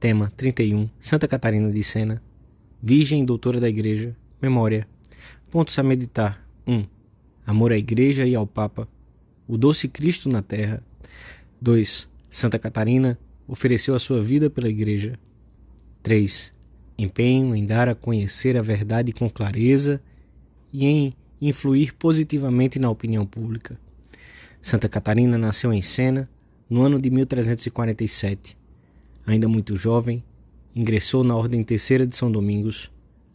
Tema 31. Santa Catarina de Sena, Virgem e Doutora da Igreja. Memória. Pontos a meditar. 1. Amor à Igreja e ao Papa. O doce Cristo na Terra. 2. Santa Catarina ofereceu a sua vida pela Igreja. 3. Empenho em dar a conhecer a verdade com clareza e em influir positivamente na opinião pública. Santa Catarina nasceu em Sena no ano de 1347. Ainda muito jovem, ingressou na Ordem Terceira de São Domingos,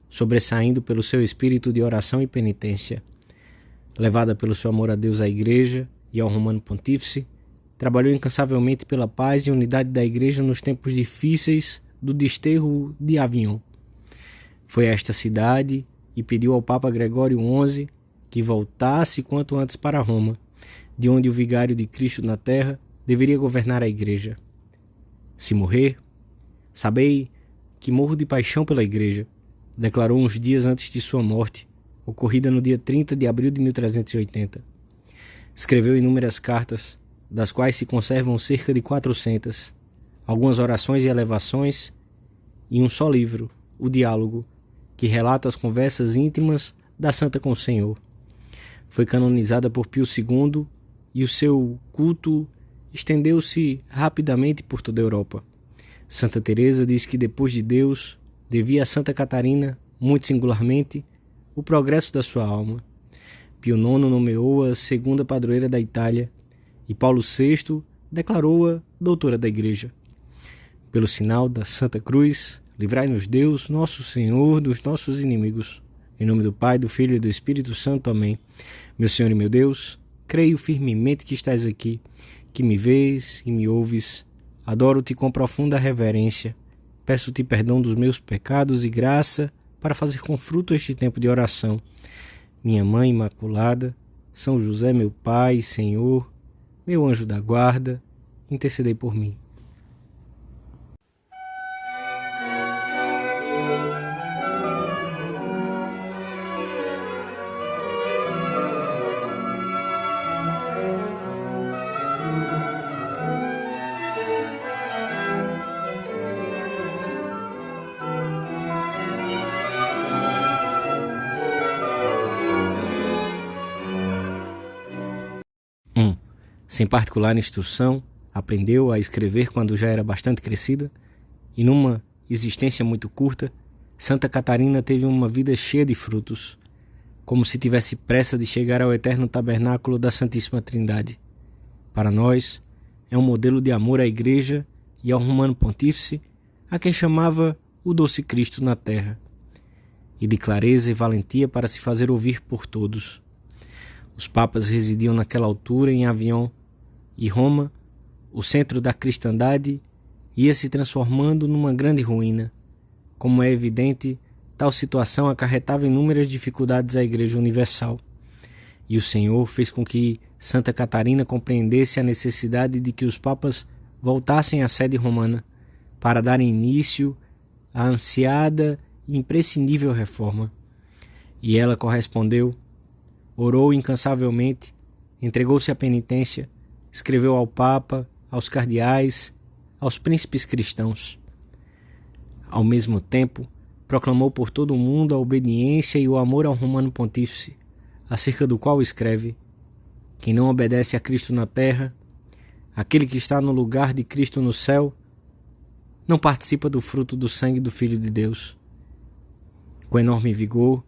sobressaindo pelo seu espírito de oração e penitência. Levada pelo seu amor a Deus, à Igreja e ao Romano Pontífice, trabalhou incansavelmente pela paz e unidade da Igreja nos tempos difíceis do desterro de Avignon. Foi a esta cidade e pediu ao Papa Gregório XI que voltasse quanto antes para Roma, de onde o vigário de Cristo na Terra deveria governar a Igreja. Se morrer, sabei que morro de paixão pela Igreja, declarou uns dias antes de sua morte, ocorrida no dia 30 de abril de 1380. Escreveu inúmeras cartas, das quais se conservam cerca de 400, algumas orações e elevações, e um só livro, o Diálogo, que relata as conversas íntimas da Santa com o Senhor. Foi canonizada por Pio II e o seu culto estendeu-se rapidamente por toda a Europa. Santa Teresa diz que depois de Deus, devia a Santa Catarina, muito singularmente, o progresso da sua alma. Pio IX nomeou-a segunda padroeira da Itália e Paulo VI declarou-a doutora da Igreja. Pelo sinal da Santa Cruz, livrai-nos Deus, nosso Senhor, dos nossos inimigos. Em nome do Pai, do Filho e do Espírito Santo. Amém. Meu Senhor e meu Deus, creio firmemente que estás aqui, que me vês e me ouves. Adoro-te com profunda reverência. Peço-te perdão dos meus pecados e graça para fazer com fruto este tempo de oração. Minha Mãe Imaculada, São José, meu Pai e Senhor, meu anjo da guarda, intercedei por mim. Sem particular instrução, aprendeu a escrever quando já era bastante crescida, e numa existência muito curta, Santa Catarina teve uma vida cheia de frutos, como se tivesse pressa de chegar ao eterno tabernáculo da Santíssima Trindade. Para nós, é um modelo de amor à Igreja e ao Romano Pontífice, a quem chamava o doce Cristo na Terra, e de clareza e valentia para se fazer ouvir por todos. Os papas residiam naquela altura em Avignon, e Roma, o centro da cristandade, ia se transformando numa grande ruína. Como é evidente, tal situação acarretava inúmeras dificuldades à Igreja Universal. E o Senhor fez com que Santa Catarina compreendesse a necessidade de que os papas voltassem à sede romana para darem início à ansiada e imprescindível reforma. E ela correspondeu, orou incansavelmente, entregou-se à penitência, escreveu ao Papa, aos cardeais, aos príncipes cristãos. Ao mesmo tempo, proclamou por todo o mundo a obediência e o amor ao Romano Pontífice, acerca do qual escreve: quem não obedece a Cristo na terra, aquele que está no lugar de Cristo no céu, não participa do fruto do sangue do Filho de Deus. Com enorme vigor,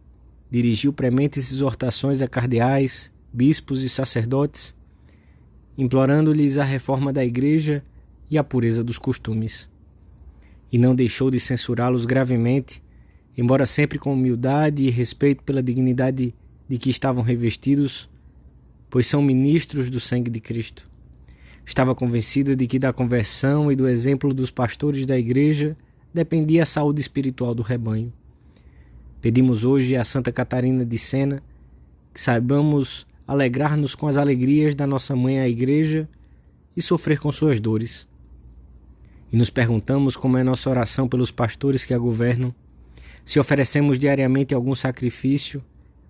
dirigiu prementes exortações a cardeais, bispos e sacerdotes, implorando-lhes a reforma da Igreja e a pureza dos costumes. E não deixou de censurá-los gravemente, embora sempre com humildade e respeito pela dignidade de que estavam revestidos, pois são ministros do sangue de Cristo. Estava convencida de que da conversão e do exemplo dos pastores da Igreja dependia a saúde espiritual do rebanho. Pedimos hoje a Santa Catarina de Sena que saibamos alegrar-nos com as alegrias da nossa Mãe a Igreja e sofrer com suas dores. E nos perguntamos como é nossa oração pelos pastores que a governam, se oferecemos diariamente algum sacrifício,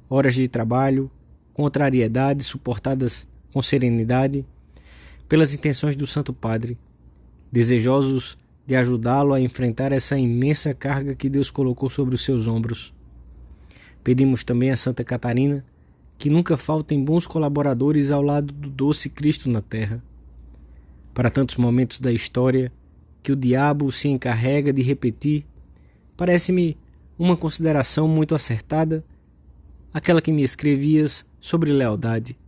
horas de trabalho, contrariedades suportadas com serenidade, pelas intenções do Santo Padre, desejosos de de ajudá-lo a enfrentar essa imensa carga que Deus colocou sobre os seus ombros. Pedimos também a Santa Catarina que nunca faltem bons colaboradores ao lado do doce Cristo na terra. Para tantos momentos da história que o diabo se encarrega de repetir, parece-me uma consideração muito acertada aquela que me escrevias sobre lealdade.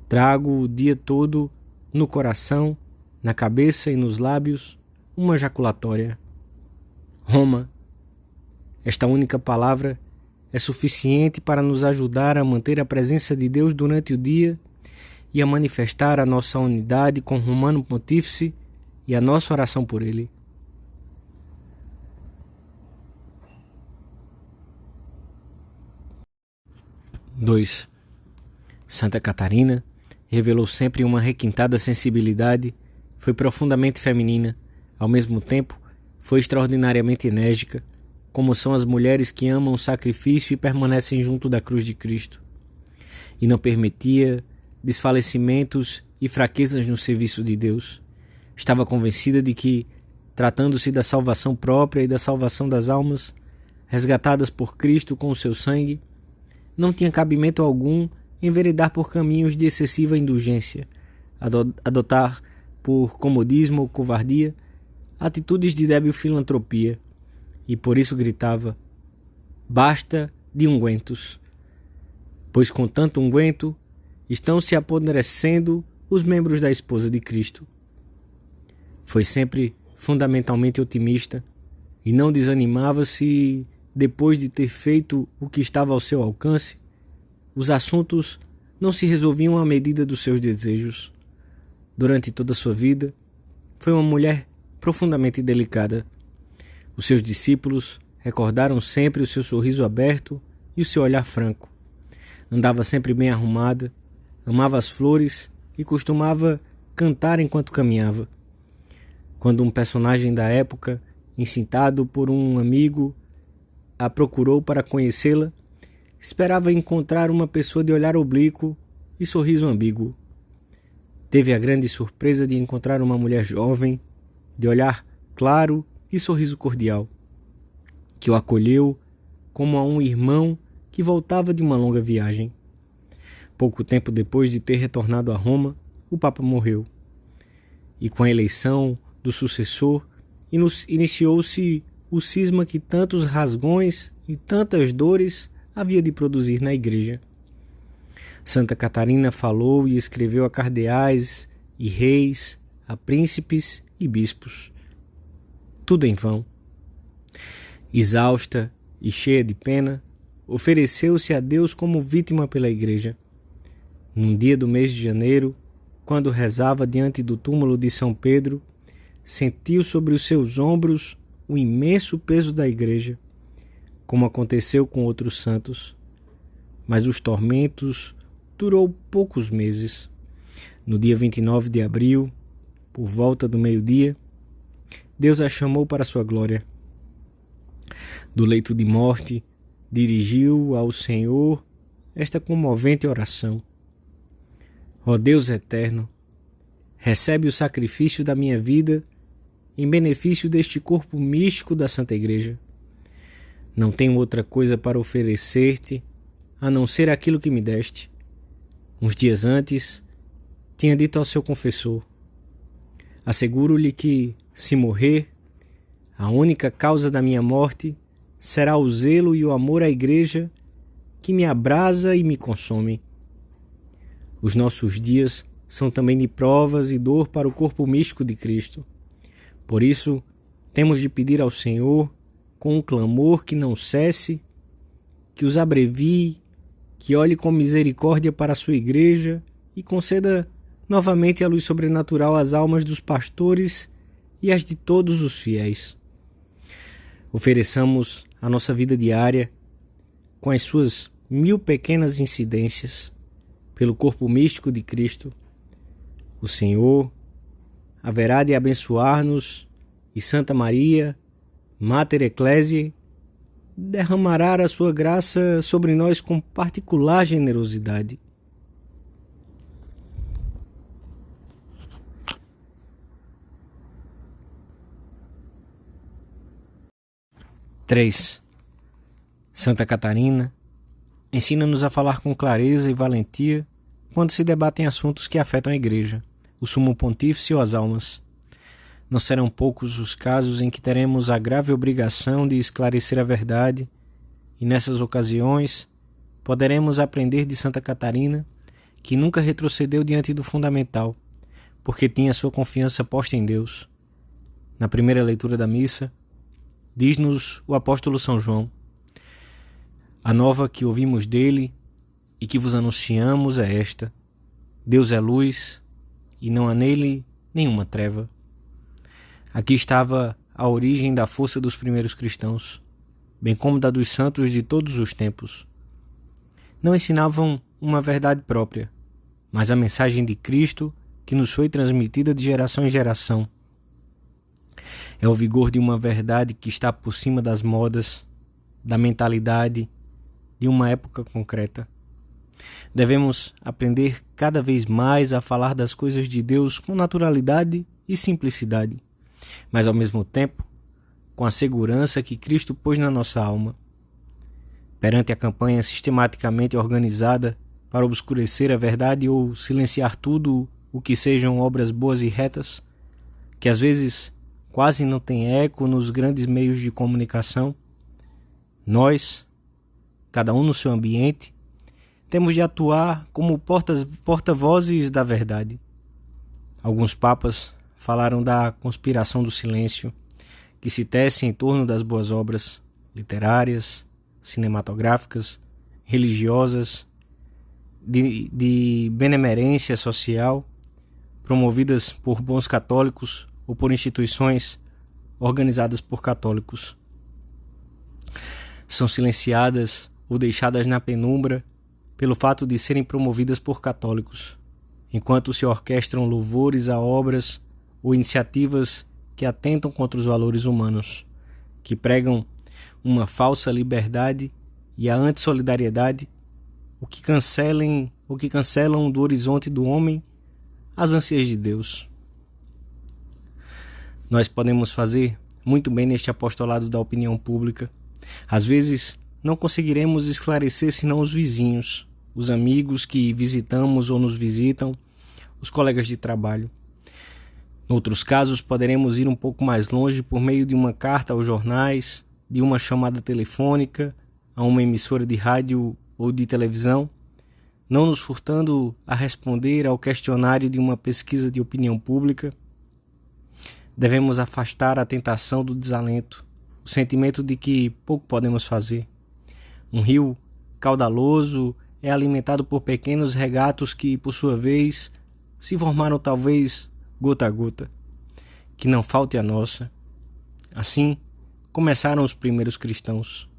Trago o dia todo no coração, na cabeça e nos lábios uma jaculatória. Roma. Esta única palavra é suficiente para nos ajudar a manter a presença de Deus durante o dia e a manifestar a nossa unidade com o Romano Pontífice e a nossa oração por ele. (2) Santa Catarina revelou sempre uma requintada sensibilidade, foi profundamente feminina, ao mesmo tempo foi extraordinariamente enérgica, como são as mulheres que amam o sacrifício e permanecem junto da cruz de Cristo, e não permitia desfalecimentos e fraquezas no serviço de Deus. Estava convencida de que, tratando-se da salvação própria e da salvação das almas, resgatadas por Cristo com o seu sangue, não tinha cabimento algum enveredar por caminhos de excessiva indulgência, adotar por comodismo ou covardia atitudes de débil filantropia, e por isso gritava: basta de ungüentos, pois com tanto unguento estão se apodrecendo os membros da esposa de Cristo. Foi sempre fundamentalmente otimista e não desanimava-se depois de ter feito o que estava ao seu alcance. Os assuntos não se resolviam à medida dos seus desejos. Durante toda a sua vida, foi uma mulher profundamente delicada. Os seus discípulos recordaram sempre o seu sorriso aberto e o seu olhar franco. Andava sempre bem arrumada, amava as flores e costumava cantar enquanto caminhava. Quando um personagem da época, incitado por um amigo, a procurou para conhecê-la, esperava encontrar uma pessoa de olhar oblíquo e sorriso ambíguo. Teve a grande surpresa de encontrar uma mulher jovem, de olhar claro e sorriso cordial, que o acolheu como a um irmão que voltava de uma longa viagem. Pouco tempo depois de ter retornado a Roma, o Papa morreu. E com a eleição do sucessor, iniciou-se o cisma que tantos rasgões e tantas dores havia de produzir na Igreja. Santa Catarina falou e escreveu a cardeais e reis, a príncipes e bispos. Tudo em vão. Exausta e cheia de pena, ofereceu-se a Deus como vítima pela Igreja. Num dia do mês de janeiro, quando rezava diante do túmulo de São Pedro, sentiu sobre os seus ombros o imenso peso da Igreja, como aconteceu com outros santos. Mas os tormentos durou poucos meses. No dia 29 de abril, por volta do meio-dia, Deus a chamou para sua glória. Do leito de morte, dirigiu ao Senhor esta comovente oração: ó Deus eterno, recebe o sacrifício da minha vida em benefício deste corpo místico da Santa Igreja. Não tenho outra coisa para oferecer-te a não ser aquilo que me deste. Uns dias antes, tinha dito ao seu confessor: asseguro-lhe que, se morrer, a única causa da minha morte será o zelo e o amor à Igreja que me abrasa e me consome. Os nossos dias são também de provas e dor para o corpo místico de Cristo. Por isso, temos de pedir ao Senhor, com um clamor que não cesse, que os abrevie, que olhe com misericórdia para a sua Igreja e conceda novamente a luz sobrenatural às almas dos pastores e às de todos os fiéis. Ofereçamos a nossa vida diária, com as suas 1000 pequenas incidências, pelo corpo místico de Cristo. O Senhor haverá de abençoar-nos e Santa Maria, Mater Ecclesiae, derramará a sua graça sobre nós com particular generosidade. 3. Santa Catarina ensina-nos a falar com clareza e valentia quando se debatem assuntos que afetam a Igreja, o Sumo Pontífice ou as almas. Não serão poucos os casos em que teremos a grave obrigação de esclarecer a verdade, e nessas ocasiões poderemos aprender de Santa Catarina, que nunca retrocedeu diante do fundamental, porque tinha sua confiança posta em Deus. Na primeira leitura da missa, diz-nos o apóstolo São João: a nova que ouvimos dele e que vos anunciamos é esta: Deus é luz e não há nele nenhuma treva. Aqui estava a origem da força dos primeiros cristãos, bem como da dos santos de todos os tempos. Não ensinavam uma verdade própria, mas a mensagem de Cristo que nos foi transmitida de geração em geração. É o vigor de uma verdade que está por cima das modas, da mentalidade de uma época concreta. Devemos aprender cada vez mais a falar das coisas de Deus com naturalidade e simplicidade, mas ao mesmo tempo com a segurança que Cristo pôs na nossa alma. Perante a campanha sistematicamente organizada para obscurecer a verdade ou silenciar tudo o que sejam obras boas e retas, que às vezes quase não tem eco nos grandes meios de comunicação, nós, cada um no seu ambiente, temos de atuar como porta-vozes da verdade. Alguns papas falaram da conspiração do silêncio, que se tece em torno das boas obras literárias, cinematográficas, religiosas, de benemerência social, promovidas por bons católicos ou por instituições organizadas por católicos. São silenciadas ou deixadas na penumbra pelo fato de serem promovidas por católicos, enquanto se orquestram louvores a obras ou iniciativas que atentam contra os valores humanos, que pregam uma falsa liberdade e a antissolidariedade, o que cancelam do horizonte do homem as ânsias de Deus. Nós podemos fazer muito bem neste apostolado da opinião pública. Às vezes não conseguiremos esclarecer senão os vizinhos, os amigos que visitamos ou nos visitam, os colegas de trabalho. Em outros casos, poderemos ir um pouco mais longe por meio de uma carta aos jornais, de uma chamada telefônica, a uma emissora de rádio ou de televisão, não nos furtando a responder ao questionário de uma pesquisa de opinião pública. Devemos afastar a tentação do desalento, o sentimento de que pouco podemos fazer. Um rio caudaloso é alimentado por pequenos regatos que, por sua vez, se formaram talvez gota a gota. Que não falte a nossa. Assim começaram os primeiros cristãos.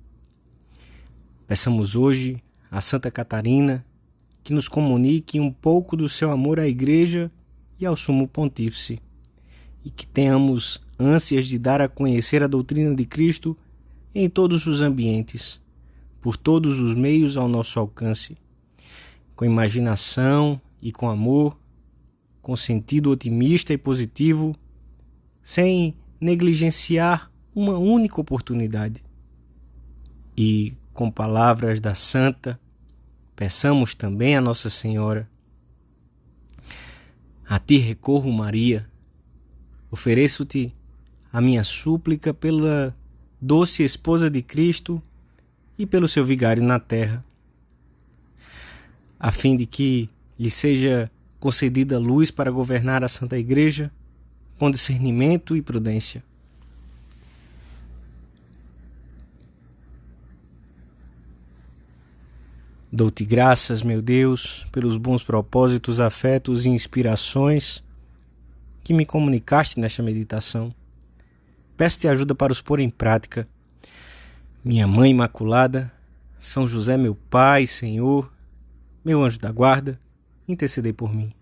Peçamos hoje a Santa Catarina que nos comunique um pouco do seu amor à Igreja e ao Sumo Pontífice, e que tenhamos ânsias de dar a conhecer a doutrina de Cristo em todos os ambientes, por todos os meios ao nosso alcance, com imaginação e com amor, com sentido otimista e positivo, sem negligenciar uma única oportunidade. E com palavras da Santa, peçamos também a Nossa Senhora: a ti recorro, Maria, ofereço-te a minha súplica pela doce esposa de Cristo e pelo seu vigário na terra, a fim de que lhe seja concedida luz para governar a Santa Igreja com discernimento e prudência. Dou-te graças, meu Deus, pelos bons propósitos, afetos e inspirações que me comunicaste nesta meditação. Peço-te ajuda para os pôr em prática. Minha Mãe Imaculada, São José, meu Pai, Senhor, meu anjo da guarda, intercedei por mim.